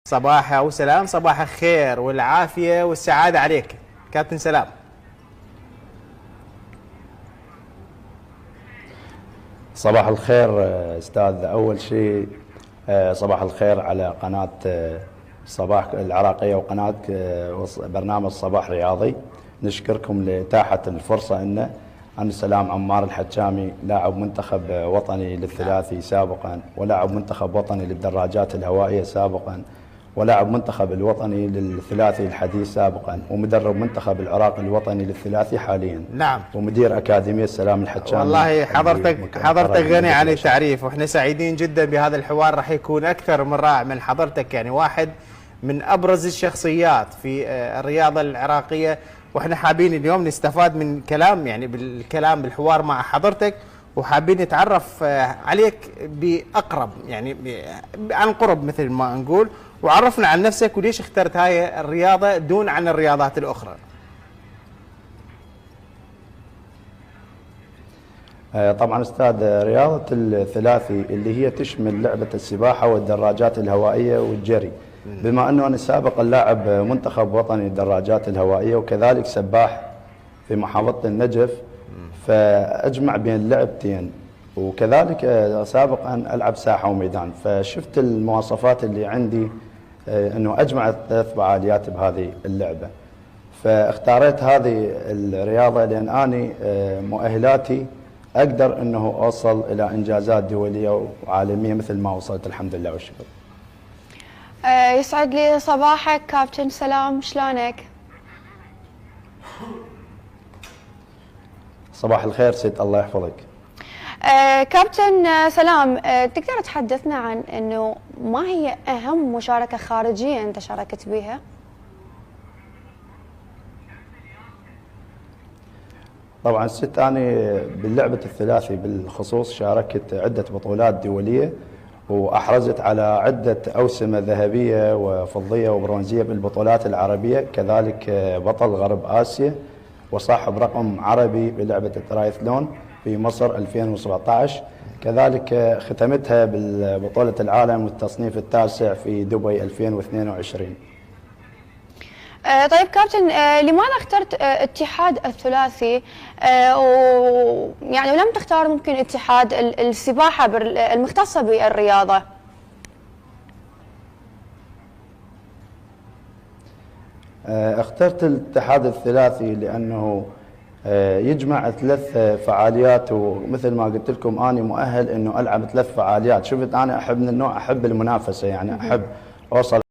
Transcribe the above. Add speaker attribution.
Speaker 1: صباح وسلام، صباح الخير والعافية والسعادة عليك كابتن سلام.
Speaker 2: صباح الخير استاذ. اول شيء صباح الخير على قناة صباح العراقية وقناة برنامج صباح رياضي. نشكركم لإتاحة الفرصة أن سلام عمار الحجامي لاعب منتخب وطني للثلاثي سابقا، ولاعب منتخب وطني للدراجات الهوائية سابقا، ولاعب منتخب الوطني للثلاثي الحديث سابقا، ومدرب منتخب العراق الوطني للثلاثي حاليا.
Speaker 1: نعم.
Speaker 2: ومدير أكاديمية سلام الحجامي.
Speaker 1: والله حضرتك غني عن التعريف، واحنا سعيدين جدا بهذا الحوار. راح يكون اكثر من رائع من حضرتك، يعني واحد من ابرز الشخصيات في الرياضة العراقية، واحنا حابين اليوم نستفاد من كلام، يعني بالكلام بالحوار مع حضرتك، وحابين نتعرف عليك بأقرب، يعني عن قرب مثل ما نقول. وعرفنا عن نفسك وليش اخترت هاي الرياضة دون عن الرياضات الأخرى.
Speaker 2: طبعا استاذ، رياضة الثلاثي اللي هي تشمل لعبة السباحة والدراجات الهوائية والجري، بما انه انا سابقا لاعب منتخب وطني للدراجات الهوائية وكذلك سباح في محافظة النجف، فاجمع بين اللعبتين، وكذلك سابقا العب ساحة وميدان، فشفت المواصفات اللي عندي انه اجمع الثلاث فعاليات بهذه اللعبة، فاختاريت هذه الرياضة لان اني مؤهلاتي اقدر انه اوصل الى انجازات دولية وعالمية مثل ما وصلت الحمد لله والشكر.
Speaker 3: يسعد لي صباحك كابتن سلام، شلونك؟
Speaker 2: صباح الخير ست، الله يحفظك.
Speaker 3: كابتن سلام، تقدر تحدثنا عن انه ما هي اهم مشاركة خارجية انت شاركت بها؟
Speaker 2: طبعا ست، انا باللعبة الثلاثي بالخصوص شاركت عدة بطولات دولية، وأحرزت على عدة أوسمة ذهبية وفضية وبرونزية بالبطولات العربية، كذلك بطل غرب آسيا وصاحب رقم عربي بلعبة الترايثلون في مصر 2017، كذلك ختمتها بالبطولة العالم والتصنيف التاسع في دبي 2022.
Speaker 3: طيب كابتن، لماذا اخترت اتحاد الثلاثي يعني ولم تختار ممكن اتحاد السباحة المختصة بالرياضة؟
Speaker 2: اخترت الاتحاد الثلاثي لأنه يجمع ثلاث فعاليات، ومثل ما قلت لكم أنا مؤهل أنه ألعب ثلاث فعاليات. شفت أنا أحب من النوع، أحب المنافسة، يعني أحب أوصل